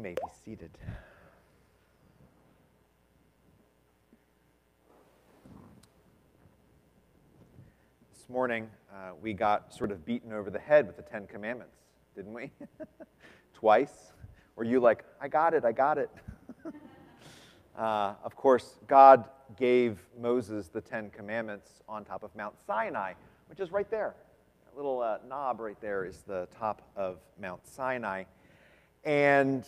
may be seated. This morning, we got sort of beaten over the head with the Ten Commandments, didn't we? Twice. Were you like, I got it. Of course, God gave Moses the Ten Commandments on top of Mount Sinai, which is right there. That little knob right there is the top of Mount Sinai. And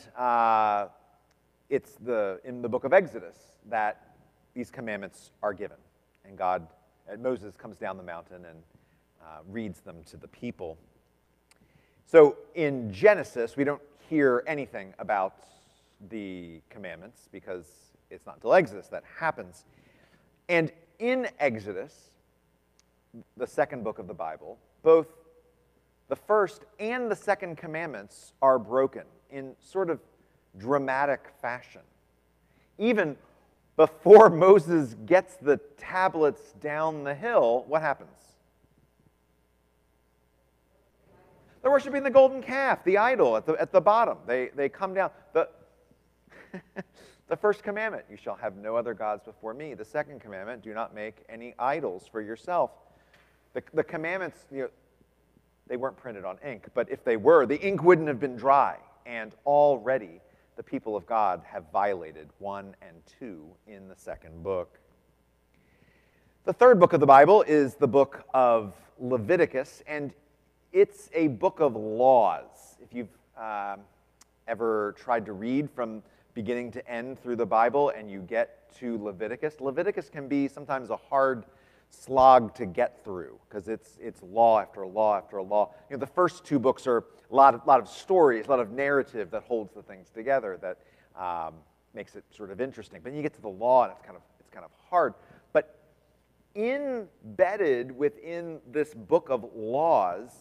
it's in the book of Exodus that these commandments are given. And Moses comes down the mountain and reads them to the people. So in Genesis, we don't hear anything about the commandments because it's not until Exodus that happens. And in Exodus, the second book of the Bible, both the first and the second commandments are broken in sort of dramatic fashion. Even before Moses gets the tablets down the hill, what happens? They're worshiping the golden calf, the idol at the bottom. They come down. The first commandment, you shall have no other gods before me. The second commandment, do not make any idols for yourself. The commandments, they weren't printed on ink, but if they were, the ink wouldn't have been dry. And already the people of God have violated 1 and 2 in the second book. The third book of the Bible is the book of Leviticus, and it's a book of laws. If you've ever tried to read from beginning to end through the Bible and you get to Leviticus, Leviticus can be sometimes a hard slog to get through because it's law after law after law. The first two books are a lot of stories, a lot of narrative that holds the things together that makes it sort of interesting. But then you get to the law and it's kind of hard. But embedded within this book of laws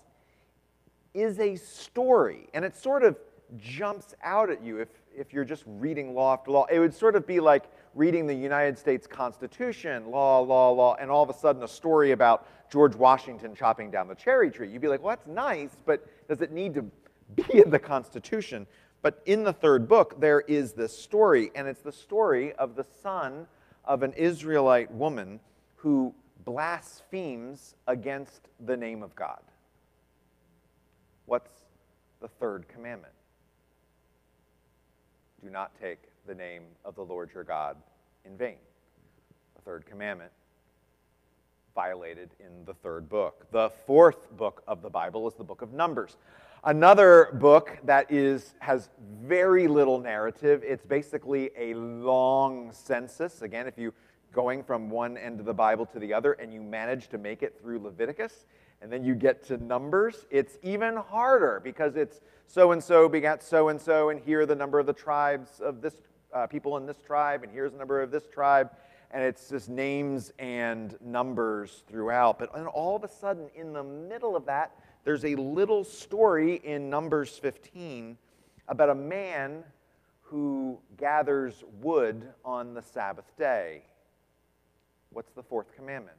is a story, and it sort of jumps out at you if you're just reading law after law. It would sort of be like reading the United States Constitution, law, and all of a sudden a story about George Washington chopping down the cherry tree. You'd be like, well, that's nice, but does it need to be in the Constitution? But in the third book, there is this story, and it's the story of the son of an Israelite woman who blasphemes against the name of God. What's the third commandment? Do not take the name of the Lord your God in vain. The third commandment violated in the third book. The fourth book of the Bible is the book of Numbers. Another book that has very little narrative. It's basically a long census. Again, if you're going from one end of the Bible to the other and you manage to make it through Leviticus, and then you get to Numbers, it's even harder because it's so-and-so begat so-and-so, and here are the number of the tribes of this people in this tribe, and here's the number of this tribe, and it's just names and numbers throughout. But then all of a sudden, in the middle of that, there's a little story in Numbers 15 about a man who gathers wood on the Sabbath day. What's the fourth commandment?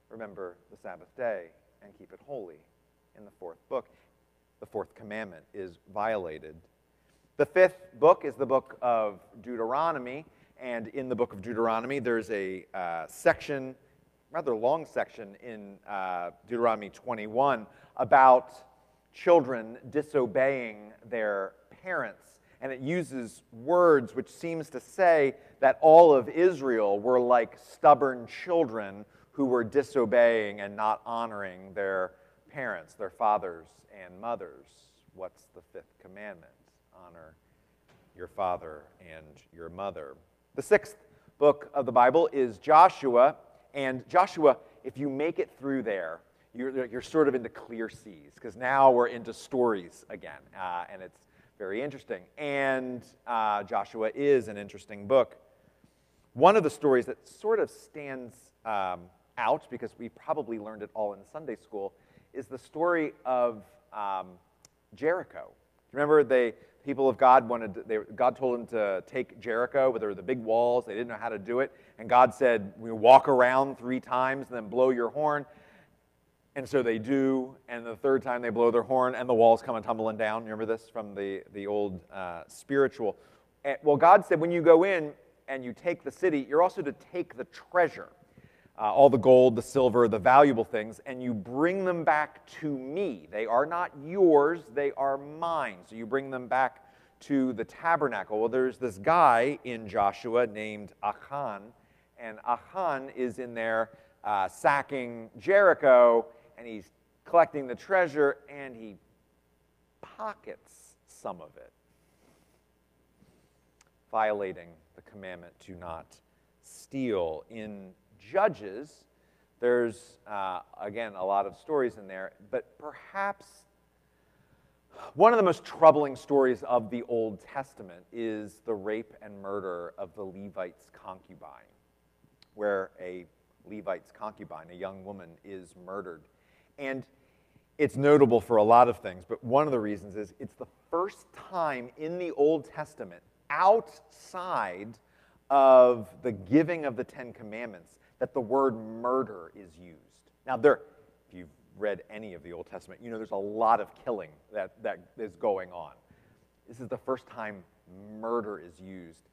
Remember the Sabbath day and keep it holy in the fourth book. The fourth commandment is violated. The fifth book is the book of Deuteronomy, and in the book of Deuteronomy there's a section, rather long section in Deuteronomy 21 about children disobeying their parents, and it uses words which seems to say that all of Israel were like stubborn children who were disobeying and not honoring their parents, their fathers and mothers. What's the fifth commandment? Honor your father and your mother. The sixth book of the Bible is Joshua, and Joshua, if you make it through there, you're sort of into clear seas, because now we're into stories again, and it's very interesting. And Joshua is an interesting book. One of the stories that sort of stands out, because we probably learned it all in Sunday school, is the story of Jericho. Remember, the people of God God told them to take Jericho, but there were the big walls. They didn't know how to do it. And God said, we walk around 3 times and then blow your horn. And so they do, and the third time they blow their horn, and the walls come tumbling down. Remember this from the old spiritual? Well, God said, when you go in and you take the city, you're also to take the treasure, all the gold, the silver, the valuable things, and you bring them back to me. They are not yours, they are mine. So you bring them back to the tabernacle. Well, there's this guy in Joshua named Achan, and Achan is in there sacking Jericho, and he's collecting the treasure, and he pockets some of it, violating the commandment to not steal. In Judges, there's, again, a lot of stories in there, but perhaps one of the most troubling stories of the Old Testament is the rape and murder of the Levite's concubine, where a Levite's concubine, a young woman, is murdered. And it's notable for a lot of things, but one of the reasons is it's the first time in the Old Testament, outside of the giving of the Ten Commandments, that the word murder is used. Now, if you've read any of the Old Testament, you know there's a lot of killing that is going on. This is the first time murder is used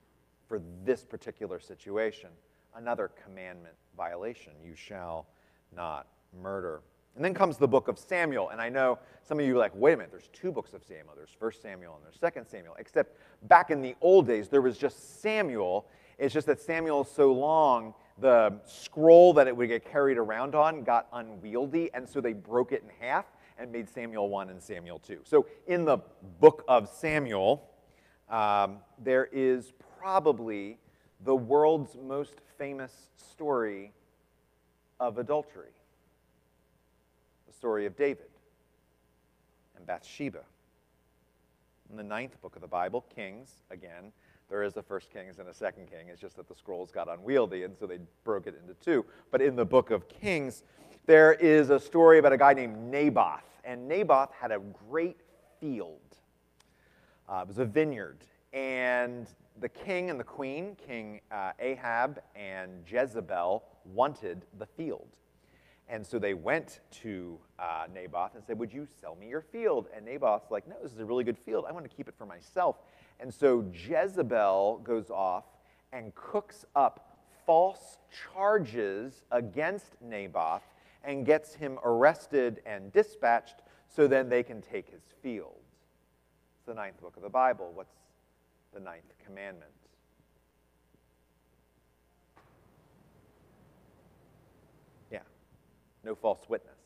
for this particular situation. Another commandment violation, you shall not murder. And then comes the book of Samuel, and I know some of you are like, wait a minute, there's two books of Samuel. There's 1 Samuel and there's 2 Samuel, except back in the old days, there was just Samuel. It's just that Samuel is so long, the scroll that it would get carried around on got unwieldy, and so they broke it in half and made Samuel 1 and Samuel 2. So in the book of Samuel, there is probably the world's most famous story of adultery. The story of David and Bathsheba. In the 9th book of the Bible, Kings, again, there is a 1 Kings and a 2 King. It's just that the scrolls got unwieldy, and so they broke it into two. But in the book of Kings, there is a story about a guy named Naboth. And Naboth had a great field. It was a vineyard. And the king and the queen, King Ahab and Jezebel, wanted the field. And so they went to Naboth and said, would you sell me your field? And Naboth's like, no, this is a really good field. I want to keep it for myself. And so Jezebel goes off and cooks up false charges against Naboth and gets him arrested and dispatched so then they can take his field. It's the 9th book of the Bible. What's the 9th commandment? Yeah, no false witness.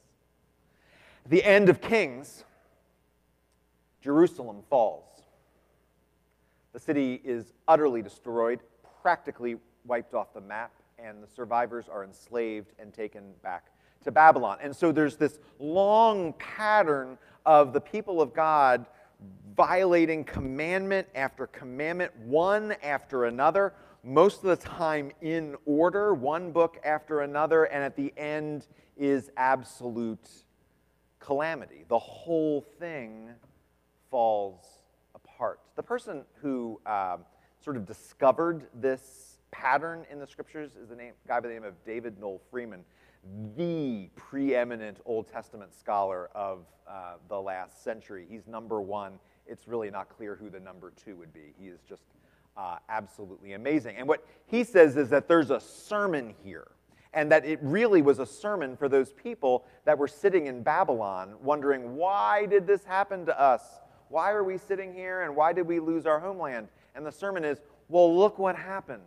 At the end of Kings, Jerusalem falls. The city is utterly destroyed, practically wiped off the map, and the survivors are enslaved and taken back to Babylon. And so there's this long pattern of the people of God violating commandment after commandment, one after another, most of the time in order, one book after another, and at the end is absolute calamity. The whole thing falls apart. The person who sort of discovered this pattern in the scriptures is a guy by the name of David Noel Freeman, the preeminent Old Testament scholar of the last century. He's number one. It's really not clear who the number two would be. He is just absolutely amazing. And what he says is that there's a sermon here, and that it really was a sermon for those people that were sitting in Babylon wondering, why did this happen to us? Why are we sitting here, and why did we lose our homeland? And the sermon is, well, look what happened.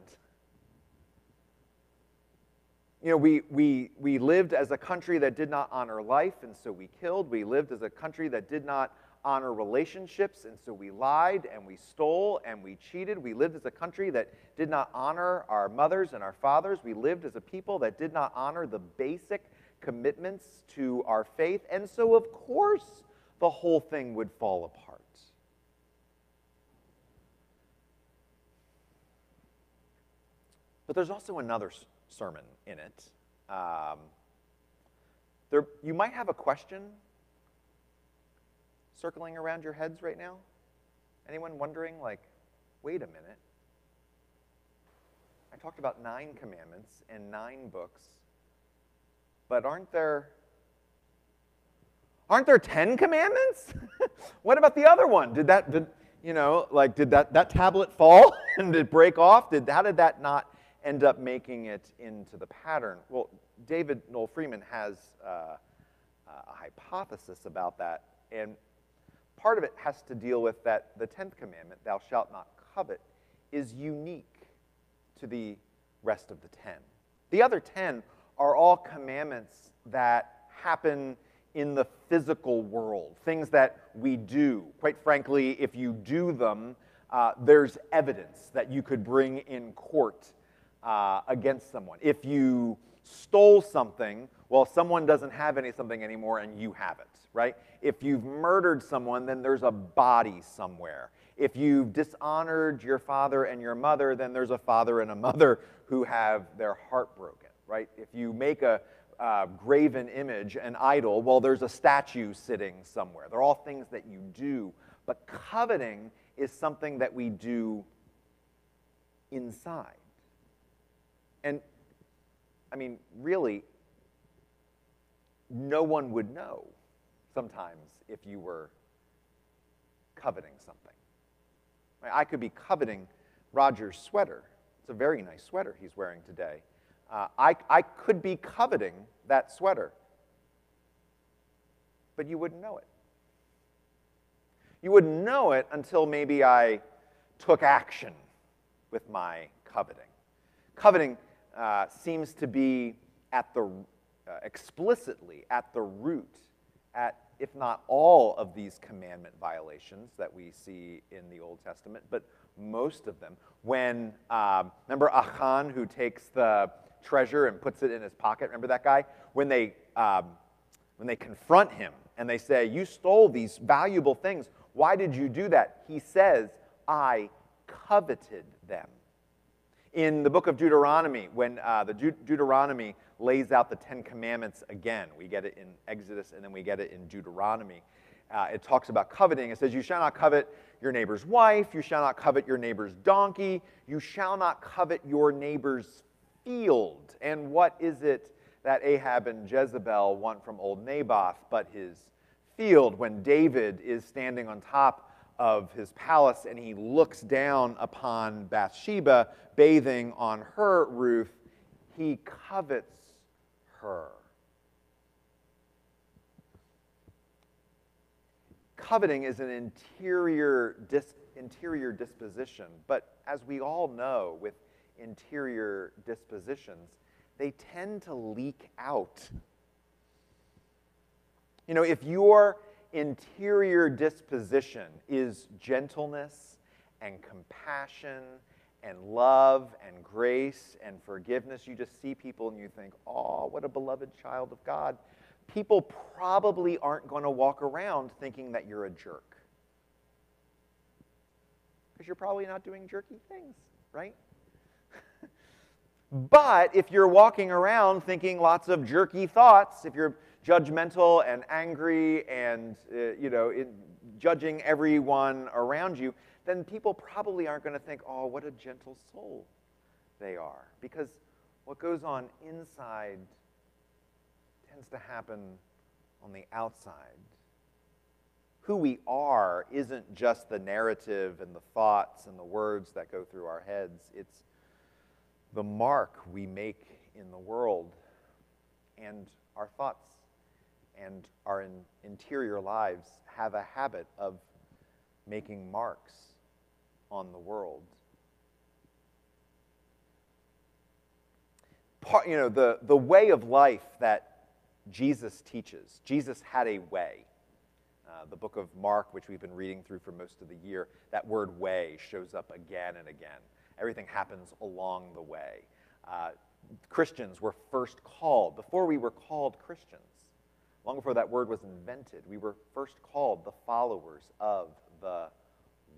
You know, we lived as a country that did not honor life, and so we killed. We lived as a country that did not honor relationships, and so we lied, and we stole, and we cheated. We lived as a country that did not honor our mothers and our fathers. We lived as a people that did not honor the basic commitments to our faith, and so, of course, the whole thing would fall apart. But there's also another sermon in it. You might have a question circling around your heads right now. Anyone wondering, like, wait a minute. I talked about 9 commandments and 9 books, but aren't there Aren't there 10 commandments? What about the other one? Did that tablet fall and did it break off? How did that not end up making it into the pattern? Well, David Noel Freeman has a hypothesis about that, and part of it has to deal with that the 10th commandment, thou shalt not covet, is unique to the rest of the 10. The other 10 are all commandments that happen in the physical world, things that we do. Quite frankly, if you do them, there's evidence that you could bring in court against someone. If you stole something, well, someone doesn't have something anymore and you have it, right? If you've murdered someone, then there's a body somewhere. If you've dishonored your father and your mother, then there's a father and a mother who have their heart broken, right? If you make a graven image, an idol, well, there's a statue sitting somewhere. They're all things that you do. But coveting is something that we do inside. And, I mean, really, no one would know sometimes if you were coveting something. I could be coveting Roger's sweater. It's a very nice sweater he's wearing today. I could be coveting that sweater, but you wouldn't know it. You wouldn't know it until maybe I took action with my coveting. Coveting seems to be explicitly at the root, if not all of these commandment violations that we see in the Old Testament, but most of them. When, remember Achan, who takes the treasure and puts it in his pocket? Remember that guy? When they confront him and they say, you stole these valuable things. Why did you do that? He says, I coveted them. In the book of Deuteronomy, when Deuteronomy lays out the 10 Commandments again, we get it in Exodus and then we get it in Deuteronomy. It talks about coveting. It says, you shall not covet your neighbor's wife. You shall not covet your neighbor's donkey. You shall not covet your neighbor's field. And what is it that Ahab and Jezebel want from old Naboth but his field? When David is standing on top of his palace and he looks down upon Bathsheba bathing on her roof, he covets her. Coveting is an interior disposition, but as we all know, with interior dispositions, they tend to leak out. You know, if your interior disposition is gentleness and compassion and love and grace and forgiveness, you just see people and you think, oh, what a beloved child of God. People probably aren't going to walk around thinking that you're a jerk. Because you're probably not doing jerky things, right? But if you're walking around thinking lots of jerky thoughts, if you're judgmental and angry and judging everyone around you, then people probably aren't going to think, oh, what a gentle soul they are. Because what goes on inside tends to happen on the outside. Who we are isn't just the narrative and the thoughts and the words that go through our heads. It's the mark we make in the world, and our thoughts and our interior lives have a habit of making marks on the world. The way of life that Jesus teaches, Jesus had a way. The book of Mark, which we've been reading through for most of the year, that word way shows up again and again. Everything happens along the way. Christians were first called, before we were called Christians, long before that word was invented, we were first called the followers of the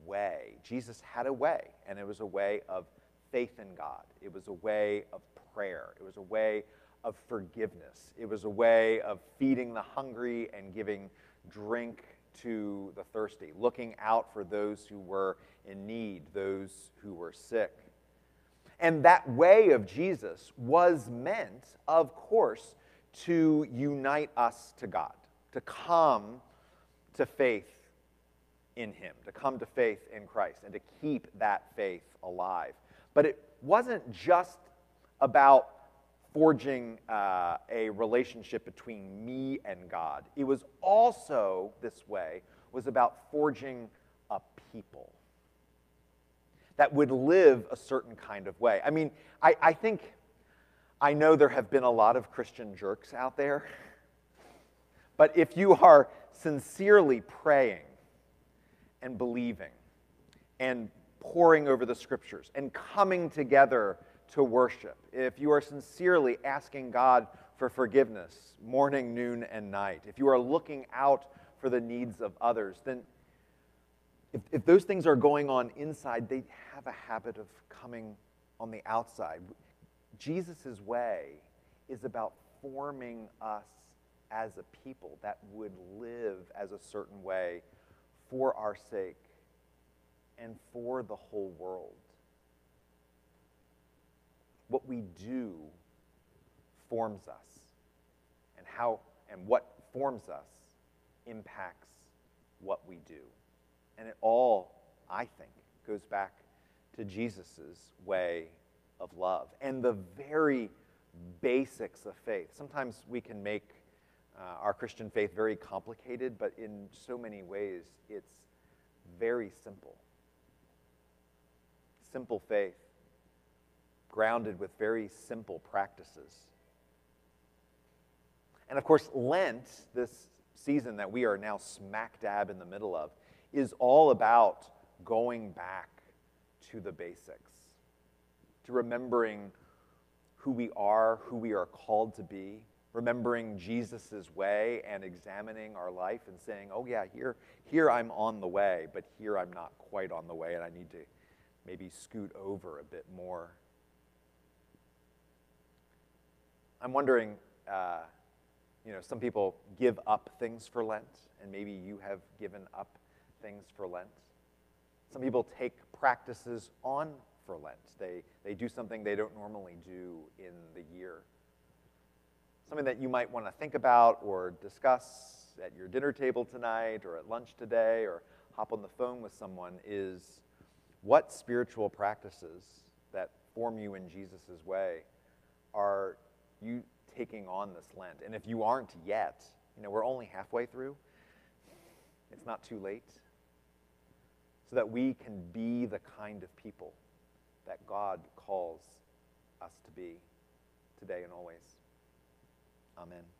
way. Jesus had a way, and it was a way of faith in God. It was a way of prayer. It was a way of forgiveness. It was a way of feeding the hungry and giving drink to the thirsty, looking out for those who were in need, those who were sick. And that way of Jesus was meant, of course, to unite us to God, to come to faith in him, to come to faith in Christ, and to keep that faith alive. But it wasn't just about forging a relationship between me and God. It was also, this way, was about forging a people that would live a certain kind of way. I mean, I know there have been a lot of Christian jerks out there, but if you are sincerely praying and believing and poring over the scriptures and coming together to worship, if you are sincerely asking God for forgiveness morning, noon, and night, if you are looking out for the needs of others, then if those things are going on inside, they have a habit of coming on the outside. Jesus' way is about forming us as a people that would live as a certain way for our sake and for the whole world. What we do forms us, and what forms us impacts what we do. And it all, I think, goes back to Jesus' way of love and the very basics of faith. Sometimes we can make our Christian faith very complicated, but in so many ways, it's very simple. Simple faith, grounded with very simple practices. And of course, Lent, this season that we are now smack dab in the middle of, is all about going back to the basics, to remembering who we are called to be, remembering Jesus' way and examining our life and saying, oh yeah, here I'm on the way, but here I'm not quite on the way and I need to maybe scoot over a bit more. I'm wondering, some people give up things for Lent, and maybe you have given up things for Lent. Some people take practices on for Lent. They do something they don't normally do in the year. Something that you might want to think about or discuss at your dinner table tonight or at lunch today or hop on the phone with someone is, what spiritual practices that form you in Jesus' way are you taking on this Lent? And if you aren't yet, we're only halfway through. It's not too late. So that we can be the kind of people that God calls us to be today and always. Amen.